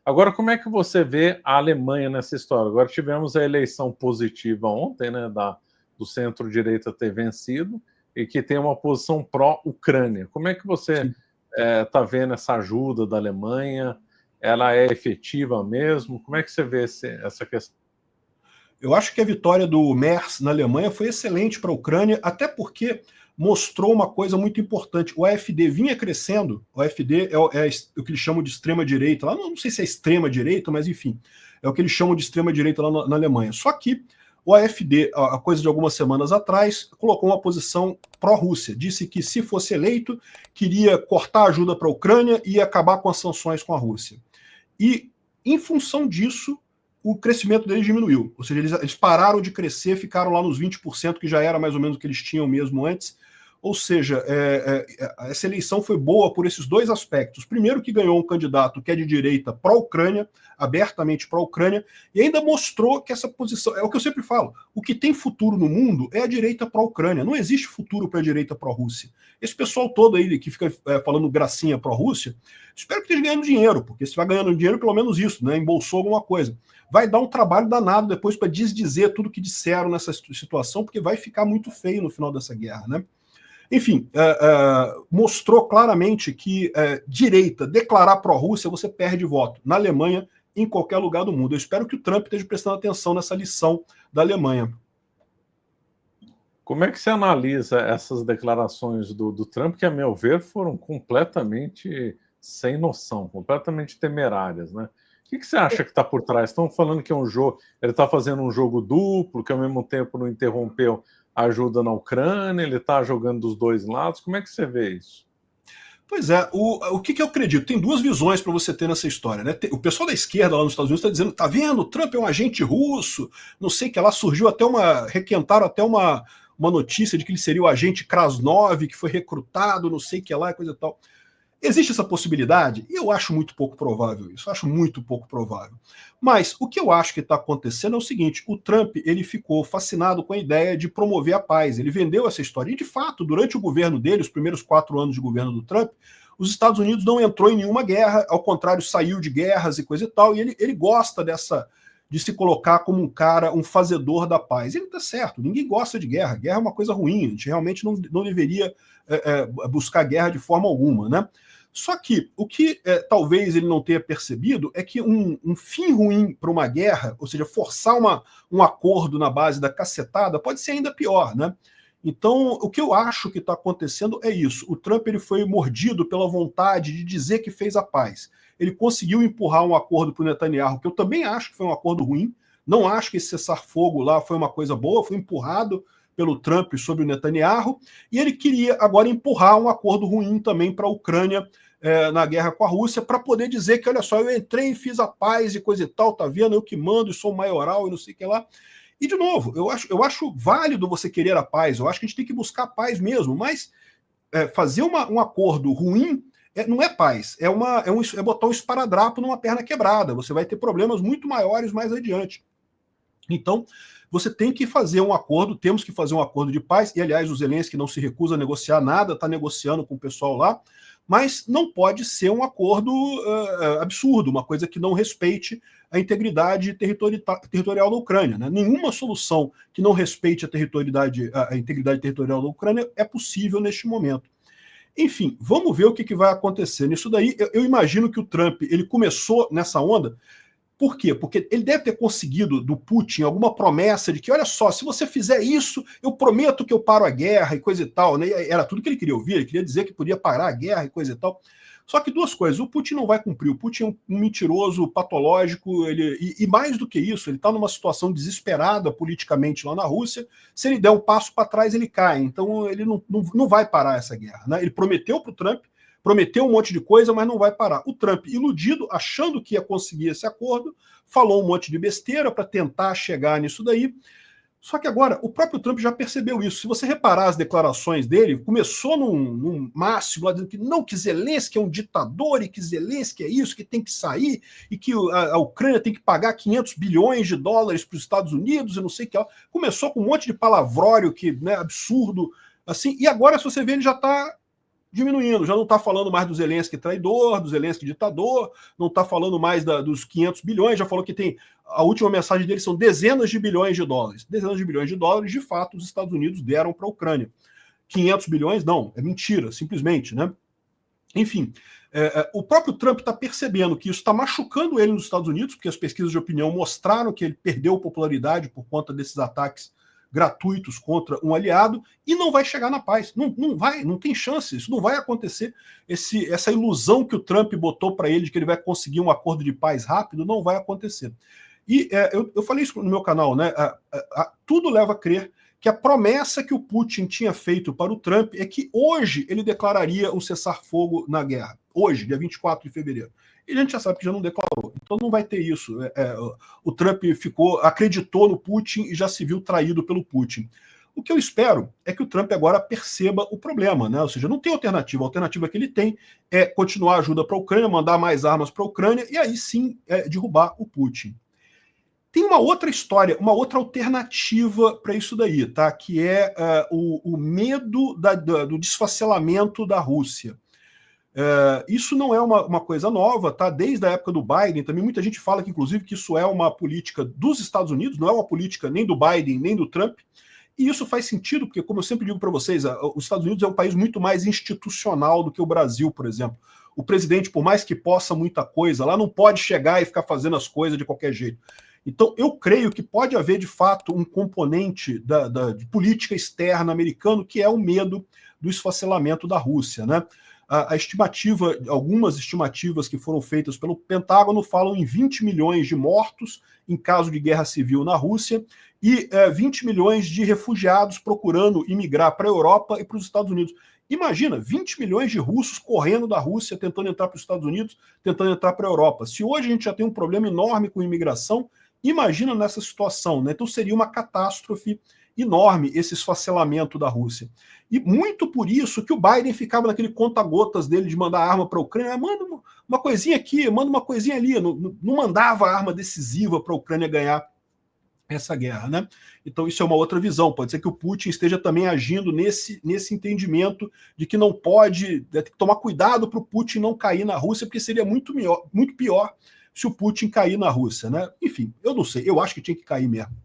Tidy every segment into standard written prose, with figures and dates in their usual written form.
Agora, como é que você vê a Alemanha nessa história? Agora tivemos a eleição positiva ontem, né, do centro-direita ter vencido e que tem uma posição pró-Ucrânia. Como é que você Sim. está vendo essa ajuda da Alemanha? Ela é efetiva mesmo? Como é que você vê essa questão? Eu acho que a vitória do Merz na Alemanha foi excelente para a Ucrânia, até porque mostrou uma coisa muito importante. O AfD vinha crescendo, o AfD é o que eles chamam de extrema-direita, lá não sei se é extrema-direita, mas enfim, é o que eles chamam de extrema-direita lá na Alemanha. Só que o AfD, a coisa de algumas semanas atrás, colocou uma posição pró-Rússia. Disse que, se fosse eleito, queria cortar a ajuda para a Ucrânia e acabar com as sanções com a Rússia. E, em função disso, o crescimento deles diminuiu. Ou seja, eles pararam de crescer, ficaram lá nos 20%, que já era mais ou menos o que eles tinham mesmo antes. Ou seja, essa eleição foi boa por esses dois aspectos. Primeiro, que ganhou um candidato que é de direita pró-Ucrânia, abertamente pró-Ucrânia, e ainda mostrou que essa posição... É o que eu sempre falo, o que tem futuro no mundo é a direita pró-Ucrânia. Não existe futuro para a direita pró-Rússia. Esse pessoal todo aí que fica falando gracinha pró-Rússia, espero que esteja ganhando dinheiro, porque se vai ganhando dinheiro, pelo menos isso, né? Embolsou alguma coisa. Vai dar um trabalho danado depois para desdizer tudo que disseram nessa situação, porque vai ficar muito feio no final dessa guerra, né? Enfim, mostrou claramente que direita, declarar pró-Rússia, você perde voto. Na Alemanha, em qualquer lugar do mundo. Eu espero que o Trump esteja prestando atenção nessa lição da Alemanha. Como é que você analisa essas declarações do Trump, que, a meu ver, foram completamente sem noção, completamente temerárias, né? O que você acha que está por trás? Estão falando que é um jogo, ele está fazendo um jogo duplo, que ao mesmo tempo não interrompeu a ajuda na Ucrânia, ele está jogando dos dois lados. Como é que você vê isso? Pois é, o que eu acredito? Tem duas visões para você ter nessa história, né? O pessoal da esquerda lá nos Estados Unidos está dizendo, tá vendo, o Trump é um agente russo, não sei o que lá, surgiu até requentaram até uma notícia de que ele seria o agente Krasnov, que foi recrutado, não sei o que lá, coisa e tal. Existe essa possibilidade? E eu acho muito pouco provável isso, eu acho muito pouco provável. Mas o que eu acho que está acontecendo é o seguinte, o Trump ele ficou fascinado com a ideia de promover a paz, ele vendeu essa história, e de fato, durante o governo dele, os primeiros 4 anos de governo do Trump, os Estados Unidos não entrou em nenhuma guerra, ao contrário, saiu de guerras e coisa e tal, e ele gosta de se colocar como um cara, um fazedor da paz. Ele está certo, ninguém gosta de guerra, guerra é uma coisa ruim, a gente realmente não deveria buscar guerra de forma alguma, né? Só que o que talvez ele não tenha percebido é que um fim ruim para uma guerra, ou seja, forçar um acordo na base da cacetada, pode ser ainda pior, né? Então, o que eu acho que está acontecendo é isso. O Trump ele foi mordido pela vontade de dizer que fez a paz. Ele conseguiu empurrar um acordo para o Netanyahu, que eu também acho que foi um acordo ruim. Não acho que esse cessar-fogo lá foi uma coisa boa, foi empurrado pelo Trump sobre o Netanyahu, e ele queria agora empurrar um acordo ruim também para a Ucrânia na guerra com a Rússia, para poder dizer que, olha só, eu entrei e fiz a paz e coisa e tal, tá vendo? Eu que mando e sou maioral e não sei o que lá. E, de novo, eu acho válido você querer a paz, eu acho que a gente tem que buscar a paz mesmo, mas fazer um acordo ruim não é paz, é botar um esparadrapo numa perna quebrada, você vai ter problemas muito maiores mais adiante. Então, você tem que fazer um acordo, temos que fazer um acordo de paz, e aliás o Zelensky não se recusa a negociar nada, está negociando com o pessoal lá, mas não pode ser um acordo absurdo, uma coisa que não respeite a integridade territorial da Ucrânia. Né? Nenhuma solução que não respeite a integridade territorial da Ucrânia é possível neste momento. Enfim, vamos ver o que vai acontecer nisso daí. Eu imagino que o Trump ele começou nessa onda. Por quê? Porque ele deve ter conseguido do Putin alguma promessa de que, olha só, se você fizer isso, eu prometo que eu paro a guerra e coisa e tal. Né? Era tudo que ele queria ouvir, ele queria dizer que podia parar a guerra e coisa e tal. Só que duas coisas, o Putin não vai cumprir, o Putin é um mentiroso patológico, e mais do que isso, ele está numa situação desesperada politicamente lá na Rússia, se ele der um passo para trás ele cai, então ele não vai parar essa guerra. Né? Ele prometeu para o Trump, prometeu um monte de coisa, mas não vai parar. O Trump, iludido, achando que ia conseguir esse acordo, falou um monte de besteira para tentar chegar nisso daí. Só que agora, o próprio Trump já percebeu isso. Se você reparar as declarações dele, começou num máximo, lá dizendo que não, que Zelensky é um ditador, e que Zelensky é isso, que tem que sair, e que a Ucrânia tem que pagar 500 bilhões de dólares para os Estados Unidos, e não sei o que. Começou com um monte de palavrório, que, né, absurdo, assim, e agora, se você vê, ele já diminuindo, já não está falando mais do Zelensky traidor, do Zelensky ditador, não está falando mais dos 500 bilhões, já falou que tem, a última mensagem dele são dezenas de bilhões de dólares. Dezenas de bilhões de dólares, de fato, os Estados Unidos deram para a Ucrânia. 500 bilhões, não, é mentira, simplesmente, né? Enfim, o próprio Trump está percebendo que isso está machucando ele nos Estados Unidos, porque as pesquisas de opinião mostraram que ele perdeu popularidade por conta desses ataques gratuitos contra um aliado, e não vai chegar na paz. Não vai, não tem chance, isso não vai acontecer. Essa ilusão que o Trump botou para ele de que ele vai conseguir um acordo de paz rápido, não vai acontecer. E eu falei isso no meu canal, né? Tudo leva a crer que a promessa que o Putin tinha feito para o Trump é que hoje ele declararia um cessar-fogo na guerra. Hoje, dia 24 de fevereiro. E a gente já sabe que já não declarou. Então não vai ter isso. O Trump acreditou no Putin e já se viu traído pelo Putin. O que eu espero é que o Trump agora perceba o problema, né? Ou seja, não tem alternativa. A alternativa que ele tem é continuar a ajuda para a Ucrânia, mandar mais armas para a Ucrânia e aí sim derrubar o Putin. Tem uma outra história, uma outra alternativa para isso daí, tá? Que é o medo do desfacelamento da Rússia. Isso não é uma coisa nova, tá? Desde a época do Biden, também muita gente fala que, inclusive, que isso é uma política dos Estados Unidos, não é uma política nem do Biden, nem do Trump. E isso faz sentido, porque, como eu sempre digo para vocês, os Estados Unidos é um país muito mais institucional do que o Brasil, por exemplo. O presidente, por mais que possa muita coisa, lá não pode chegar e ficar fazendo as coisas de qualquer jeito. Então, eu creio que pode haver, de fato, um componente de política externa americano, que é o medo do esfacelamento da Rússia, né? Algumas estimativas que foram feitas pelo Pentágono falam em 20 milhões de mortos em caso de guerra civil na Rússia e 20 milhões de refugiados procurando imigrar para a Europa e para os Estados Unidos. Imagina, 20 milhões de russos correndo da Rússia, tentando entrar para os Estados Unidos, tentando entrar para a Europa. Se hoje a gente já tem um problema enorme com imigração, imagina nessa situação, né? Então seria uma catástrofe enorme esse esfacelamento da Rússia. E muito por isso que o Biden ficava naquele conta-gotas dele de mandar arma para a Ucrânia, manda uma coisinha aqui, manda uma coisinha ali, não mandava arma decisiva para a Ucrânia ganhar essa guerra, né? Então isso é uma outra visão, pode ser que o Putin esteja também agindo nesse entendimento de que não pode, tem que tomar cuidado para o Putin não cair na Rússia, porque seria muito pior se o Putin cair na Rússia, né? Enfim, eu não sei, eu acho que tinha que cair mesmo.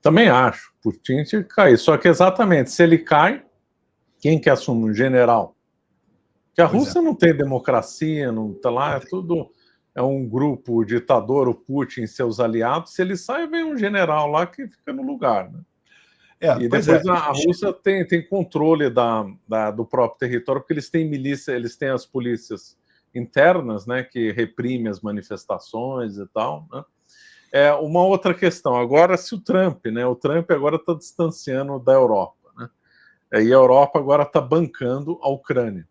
Também acho, Putin tinha que cair. Só que exatamente, se ele cai, quem que assume? Um general? Porque a Rússia não tem democracia, não tá lá, é um grupo ditador, o Putin e seus aliados. Se ele sai, vem um general lá que fica no lugar, né? E depois a Rússia tem controle do próprio território, porque eles têm milícia, eles têm as polícias internas, né, que reprime as manifestações e tal, né? Uma outra questão, agora se o Trump agora está distanciando da Europa, né? E a Europa agora está bancando a Ucrânia.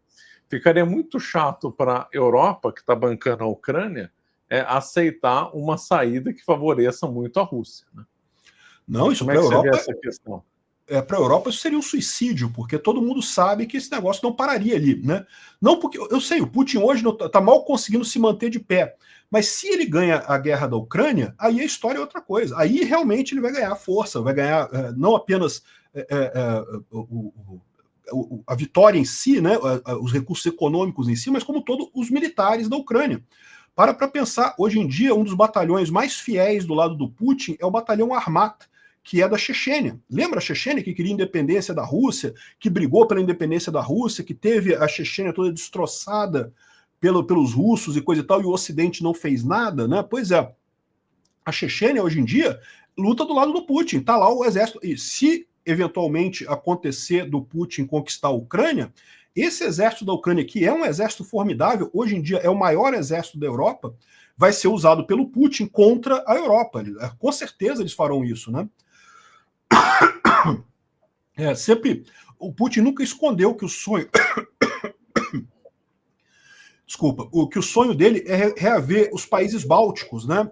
Ficaria muito chato para a Europa, que está bancando a Ucrânia, aceitar uma saída que favoreça muito a Rússia, né? Não, isso para a Europa, essa questão? Para a Europa isso seria um suicídio, porque todo mundo sabe que esse negócio não pararia ali, né? Não porque eu sei, o Putin hoje está mal conseguindo se manter de pé, mas se ele ganha a guerra da Ucrânia, aí a história é outra coisa. Aí realmente ele vai ganhar força, vai ganhar não apenas a vitória em si, né? Os recursos econômicos em si, mas como todos os militares da Ucrânia. Para pensar, hoje em dia um dos batalhões mais fiéis do lado do Putin é o batalhão Armat, que é da Chechênia. Lembra a Chechênia, que queria independência da Rússia, que brigou pela independência da Rússia, que teve a Chechênia toda destroçada pelos russos e coisa e tal, e o Ocidente não fez nada, né? Pois é, a Chechênia hoje em dia luta do lado do Putin, tá lá o exército, e se eventualmente acontecer do Putin conquistar a Ucrânia, esse exército da Ucrânia, que é um exército formidável, hoje em dia é o maior exército da Europa, vai ser usado pelo Putin contra a Europa. Com certeza eles farão isso, né? Sempre o Putin nunca escondeu que o sonho que o sonho dele é reaver os países bálticos, né?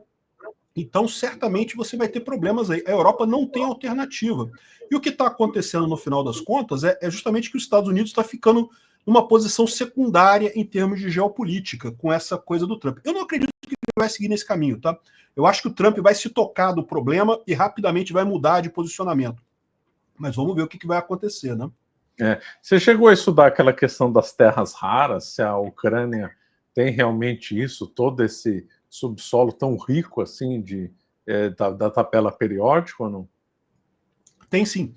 Então certamente você vai ter problemas aí. A Europa não tem alternativa. E o que está acontecendo no final das contas é justamente que os Estados Unidos está ficando numa posição secundária em termos de geopolítica com essa coisa do Trump. Eu não acredito que ele vai seguir nesse caminho, tá? Eu acho que o Trump vai se tocar do problema e rapidamente vai mudar de posicionamento. Mas vamos ver o que vai acontecer, né? Você chegou a estudar aquela questão das terras raras, se a Ucrânia tem realmente isso, todo esse subsolo tão rico assim da tabela periódica ou não? Tem sim.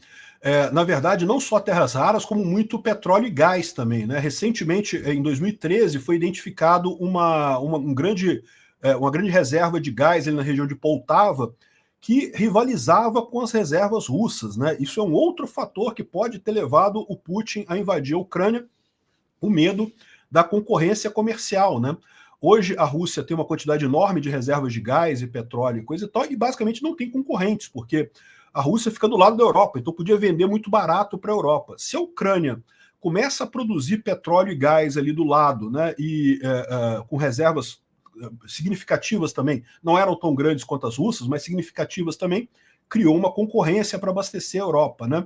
Na verdade, não só terras raras, como muito petróleo e gás também. Né? Recentemente, em 2013, foi identificado uma grande reserva de gás ali na região de Poltava, que rivalizava com as reservas russas. Né? Isso é um outro fator que pode ter levado o Putin a invadir a Ucrânia, o medo da concorrência comercial. Né? Hoje a Rússia tem uma quantidade enorme de reservas de gás e petróleo e coisa e tal, e basicamente não tem concorrentes, porque a Rússia fica do lado da Europa, então podia vender muito barato para a Europa. Se a Ucrânia começa a produzir petróleo e gás ali do lado, né, e com reservas significativas também, não eram tão grandes quanto as russas, mas significativas também, criou uma concorrência para abastecer a Europa, né?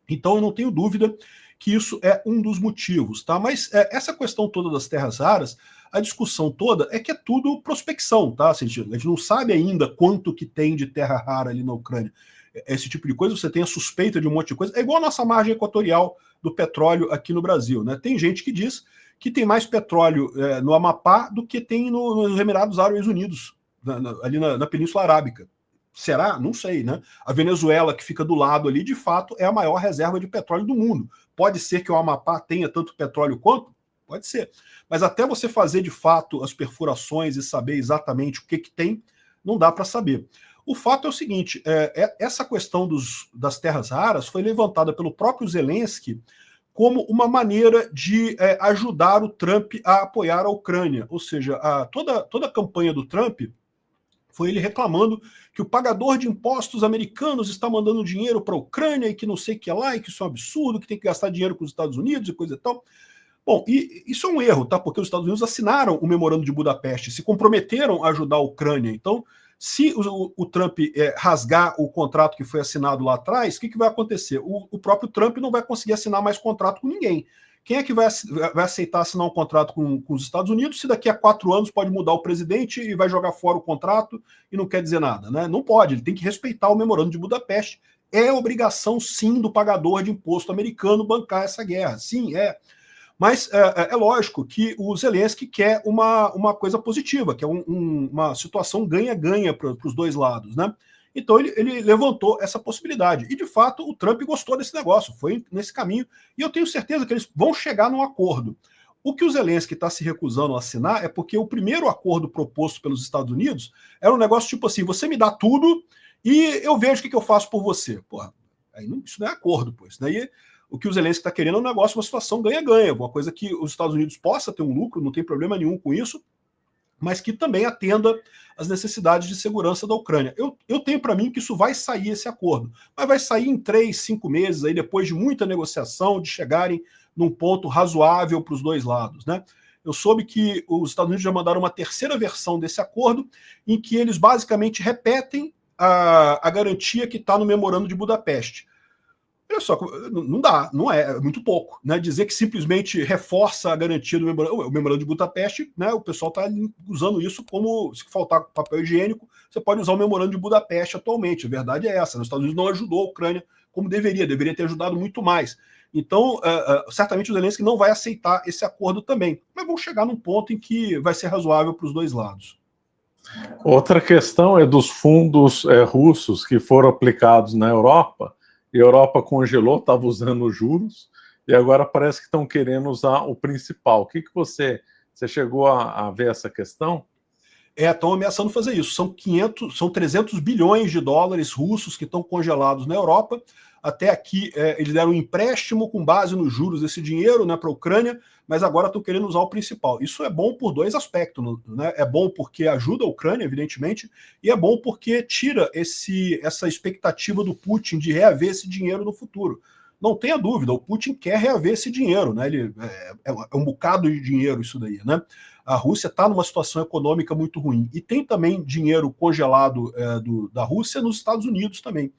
Então eu não tenho dúvida que isso é um dos motivos, tá? Mas essa questão toda das terras raras, a discussão toda é que é tudo prospecção, tá? A gente não sabe ainda quanto que tem de terra rara ali na Ucrânia. Esse tipo de coisa, você tem a suspeita de um monte de coisa. É igual a nossa margem equatorial do petróleo aqui no Brasil, né? Tem gente que diz que tem mais petróleo no Amapá do que tem nos Emirados Árabes Unidos, ali na Península Arábica. Será? Não sei, né? A Venezuela, que fica do lado ali, de fato, é a maior reserva de petróleo do mundo. Pode ser que o Amapá tenha tanto petróleo quanto? Pode ser. Mas até você fazer, de fato, as perfurações e saber exatamente o que tem, não dá para saber. O fato é o seguinte, essa questão das terras raras foi levantada pelo próprio Zelensky como uma maneira de ajudar o Trump a apoiar a Ucrânia. Ou seja, toda a campanha do Trump foi ele reclamando que o pagador de impostos americanos está mandando dinheiro para a Ucrânia e que não sei o que lá, e que isso é um absurdo, que tem que gastar dinheiro com os Estados Unidos e coisa e tal. Bom, e isso é um erro, tá? Porque os Estados Unidos assinaram o Memorando de Budapeste, se comprometeram a ajudar a Ucrânia. Então, se o Trump rasgar o contrato que foi assinado lá atrás, o que vai acontecer? O próprio Trump não vai conseguir assinar mais contrato com ninguém. Quem é que vai aceitar assinar um contrato com os Estados Unidos se daqui a 4 anos pode mudar o presidente e vai jogar fora o contrato e não quer dizer nada? Né? Não pode, ele tem que respeitar o Memorando de Budapeste. É obrigação, sim, do pagador de imposto americano bancar essa guerra. Sim, é. Mas é lógico que o Zelensky quer uma coisa positiva, que é uma situação ganha-ganha para os dois lados, né? Então ele levantou essa possibilidade. E, de fato, o Trump gostou desse negócio, foi nesse caminho. E eu tenho certeza que eles vão chegar num acordo. O que o Zelensky está se recusando a assinar é porque o primeiro acordo proposto pelos Estados Unidos era um negócio tipo assim, você me dá tudo e eu vejo o que eu faço por você. Porra, aí isso não é acordo, pô. Isso daí... O que o Zelensky está querendo é um negócio, uma situação ganha-ganha, uma coisa que os Estados Unidos possa ter um lucro, não tem problema nenhum com isso, mas que também atenda às necessidades de segurança da Ucrânia. Eu tenho para mim que isso vai sair, esse acordo, mas vai sair em 3, 5 meses, aí, depois de muita negociação, de chegarem num ponto razoável para os dois lados. Né? Eu soube que os Estados Unidos já mandaram uma terceira versão desse acordo, em que eles basicamente repetem a garantia que está no Memorando de Budapeste. Olha só, não dá, não é muito pouco. Né? Dizer que simplesmente reforça a garantia do memorando de Budapeste, né? O pessoal está usando isso como, se faltar papel higiênico, você pode usar o memorando de Budapeste atualmente. A verdade é essa, né? Os Estados Unidos não ajudou a Ucrânia como deveria ter ajudado muito mais. Então, certamente o Zelensky não vai aceitar esse acordo também, mas vão chegar num ponto em que vai ser razoável para os dois lados. Outra questão é dos fundos russos que foram aplicados na Europa. A Europa congelou, estava usando os juros, e agora parece que estão querendo usar o principal. O que você chegou a ver essa questão? Estão ameaçando fazer isso. São 300 bilhões de dólares russos que estão congelados na Europa. Até aqui, eles deram um empréstimo com base nos juros desse dinheiro, né, para a Ucrânia, mas agora estão querendo usar o principal. Isso é bom por dois aspectos. Né? É bom porque ajuda a Ucrânia, evidentemente, e é bom porque tira essa expectativa do Putin de reaver esse dinheiro no futuro. Não tenha dúvida, o Putin quer reaver esse dinheiro. Né? É um bocado de dinheiro isso daí. Né? A Rússia está numa situação econômica muito ruim. E tem também dinheiro congelado da Rússia nos Estados Unidos também.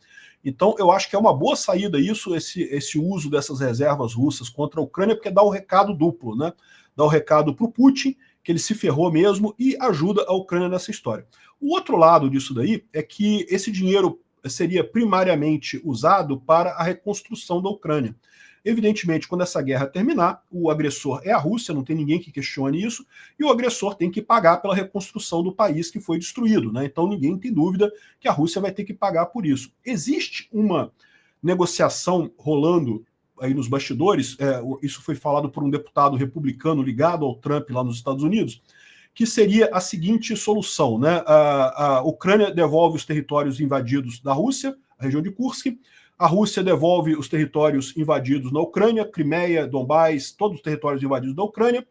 Então, eu acho que é uma boa saída isso, esse uso dessas reservas russas contra a Ucrânia, porque dá o recado duplo, né? Dá o recado para o Putin, que ele se ferrou mesmo, e ajuda a Ucrânia nessa história. O outro lado disso daí é que esse dinheiro seria primariamente usado para a reconstrução da Ucrânia. Evidentemente, quando essa guerra terminar, o agressor é a Rússia, não tem ninguém que questione isso, e o agressor tem que pagar pela reconstrução do país que foi destruído, né? Então ninguém tem dúvida que a Rússia vai ter que pagar por isso. Existe uma negociação rolando aí nos bastidores, isso foi falado por um deputado republicano ligado ao Trump lá nos Estados Unidos, que seria a seguinte solução, né? A Ucrânia devolve os territórios invadidos da Rússia, a região de Kursk, a Rússia devolve os territórios invadidos na Ucrânia, Crimeia, Donbás, todos os territórios invadidos da Ucrânia,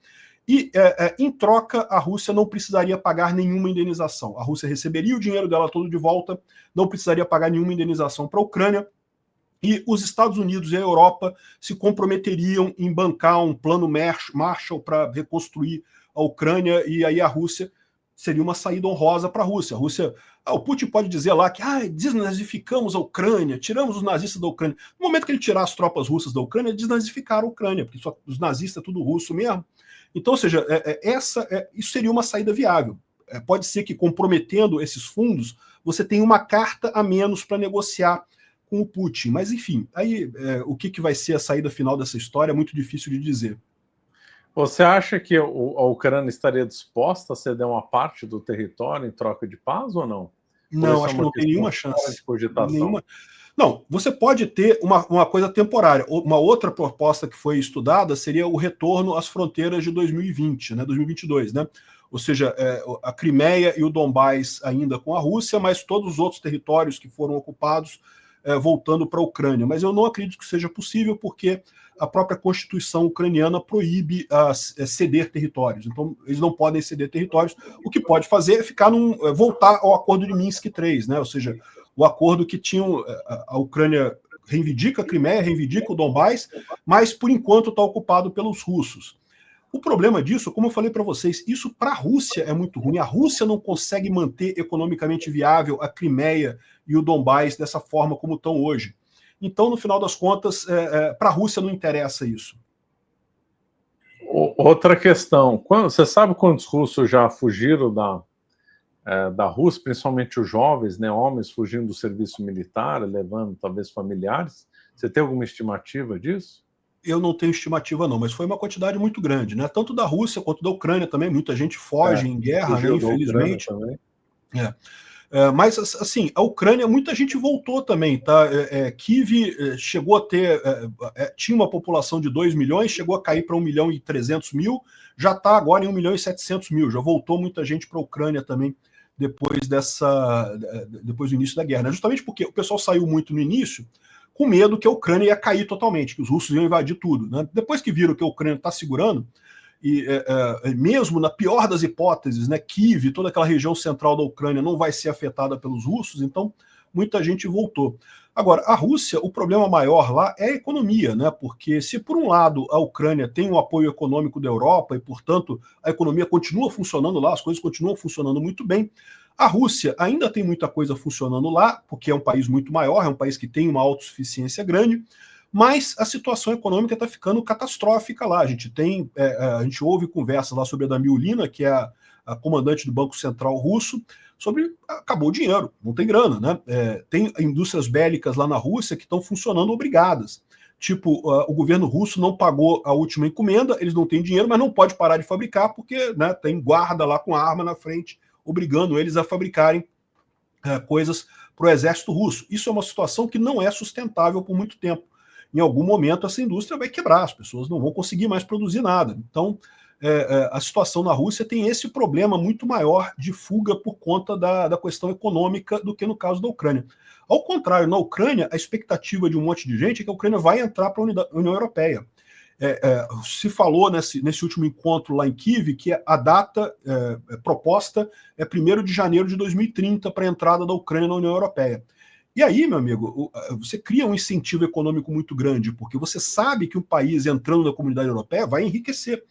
e em troca a Rússia não precisaria pagar nenhuma indenização. A Rússia receberia o dinheiro dela todo de volta, não precisaria pagar nenhuma indenização para a Ucrânia, e os Estados Unidos e a Europa se comprometeriam em bancar um plano Marshall para reconstruir a Ucrânia, e aí a Rússia seria uma saída honrosa para a Rússia. O Putin pode dizer lá que desnazificamos a Ucrânia, tiramos os nazistas da Ucrânia. No momento que ele tirar as tropas russas da Ucrânia, desnazificaram a Ucrânia, porque os nazistas é tudo russo mesmo. Então, ou seja, isso seria uma saída viável. Pode ser que, comprometendo esses fundos, você tenha uma carta a menos para negociar com o Putin. Mas, enfim, aí o que vai ser a saída final dessa história é muito difícil de dizer. Você acha que a Ucrânia estaria disposta a ceder uma parte do território em troca de paz ou não? Não, acho que não tem nenhuma chance. Nenhuma. Não, você pode ter uma coisa temporária. Uma outra proposta que foi estudada seria o retorno às fronteiras de 2020, né, 2022, né? Ou seja, a Crimeia e o Donbás ainda com a Rússia, mas todos os outros territórios que foram ocupados voltando para a Ucrânia. Mas eu não acredito que seja possível, porque a própria Constituição ucraniana proíbe ceder territórios. Então, eles não podem ceder territórios. O que pode fazer é voltar ao acordo de Minsk III, né? Ou seja, o acordo que tinha a Ucrânia reivindica a Crimeia, reivindica o Donbás, mas, por enquanto, está ocupado pelos russos. O problema disso, como eu falei para vocês, isso para a Rússia é muito ruim. A Rússia não consegue manter economicamente viável a Crimeia e o Donbás dessa forma como estão hoje. Então, no final das contas, para a Rússia não interessa isso. Outra questão, você sabe quantos russos já fugiram da Rússia, principalmente os jovens, né, homens fugindo do serviço militar, levando talvez familiares? Você tem alguma estimativa disso? Eu não tenho estimativa não, mas foi uma quantidade muito grande, né? Tanto da Rússia quanto da Ucrânia também, muita gente foge em guerra, né, infelizmente. Mas, assim, a Ucrânia, muita gente voltou também, tá? Kiev chegou a ter, tinha uma população de 2 milhões, chegou a cair para 1.300.000, já está agora em 1.700.000, já voltou muita gente para a Ucrânia também depois do início da guerra, né? Justamente porque o pessoal saiu muito no início, com medo que a Ucrânia ia cair totalmente, que os russos iam invadir tudo, né? Depois que viram que a Ucrânia está segurando, e mesmo na pior das hipóteses, né, Kiev, toda aquela região central da Ucrânia não vai ser afetada pelos russos, então muita gente voltou. Agora, a Rússia, o problema maior lá é a economia, né? Porque se por um lado a Ucrânia tem o apoio econômico da Europa e, portanto, a economia continua funcionando lá, as coisas continuam funcionando muito bem, a Rússia ainda tem muita coisa funcionando lá, porque é um país muito maior, é um país que tem uma autossuficiência grande, mas a situação econômica está ficando catastrófica lá. A gente ouve conversa lá sobre a Damiulina, que é a comandante do Banco Central russo, sobre acabou o dinheiro, não tem grana, né? Tem indústrias bélicas lá na Rússia que estão funcionando obrigadas. Tipo, o governo russo não pagou a última encomenda, eles não têm dinheiro, mas não pode parar de fabricar, porque, né, tem guarda lá com a arma na frente, obrigando eles a fabricarem coisas para o exército russo. Isso é uma situação que não é sustentável por muito tempo. Em algum momento essa indústria vai quebrar, as pessoas não vão conseguir mais produzir nada. Então, a situação na Rússia tem esse problema muito maior de fuga por conta da questão econômica do que no caso da Ucrânia. Ao contrário, na Ucrânia, a expectativa de um monte de gente é que a Ucrânia vai entrar para a União Europeia. Se falou nesse último encontro lá em Kiev que a data proposta é 1º de janeiro de 2030 para a entrada da Ucrânia na União Europeia. E aí, meu amigo, você cria um incentivo econômico muito grande, porque você sabe que um país entrando na comunidade europeia vai enriquecer.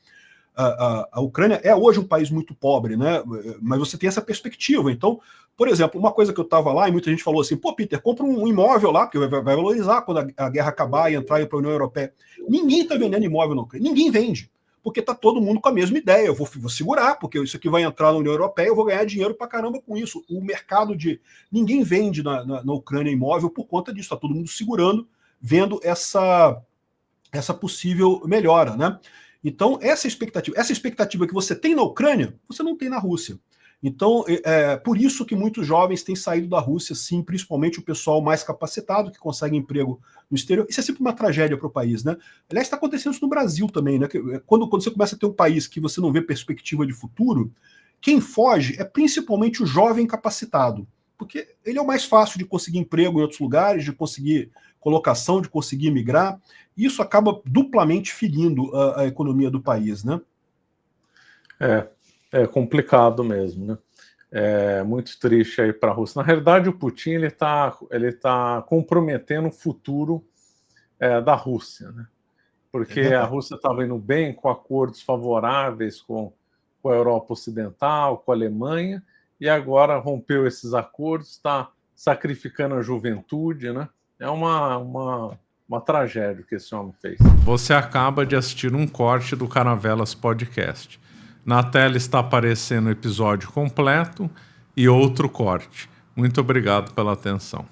A Ucrânia é hoje um país muito pobre, né? Mas você tem essa perspectiva. Então, por exemplo, uma coisa que eu estava lá e muita gente falou assim, pô, Peter, compra um imóvel lá, porque vai valorizar quando a guerra acabar e entrar para a União Europeia. Ninguém está vendendo imóvel na Ucrânia, ninguém vende, porque está todo mundo com a mesma ideia. Eu vou segurar, porque isso aqui vai entrar na União Europeia, eu vou ganhar dinheiro para caramba com isso. O mercado ninguém vende na Ucrânia imóvel por conta disso, está todo mundo segurando, vendo essa essa possível melhora, né? Então, essa expectativa que você tem na Ucrânia, você não tem na Rússia. Então, por isso que muitos jovens têm saído da Rússia, sim, principalmente o pessoal mais capacitado, que consegue emprego no exterior. Isso é sempre uma tragédia para o país, né? Aliás, está acontecendo isso no Brasil também, né? Quando você começa a ter um país que você não vê perspectiva de futuro, quem foge é principalmente o jovem capacitado, porque ele é o mais fácil de conseguir emprego em outros lugares, de conseguir colocação, de conseguir migrar. Isso acaba duplamente ferindo a economia do país, né? É complicado mesmo, né? É muito triste aí para a Rússia. Na realidade, o Putin ele tá comprometendo o futuro da Rússia, né? Porque a Rússia estava indo bem com acordos favoráveis com a Europa Ocidental, com a Alemanha, e agora rompeu esses acordos, está sacrificando a juventude, né? É uma tragédia que esse homem fez. Você acaba de assistir um corte do Caravelas Podcast. Na tela está aparecendo o episódio completo e outro corte. Muito obrigado pela atenção.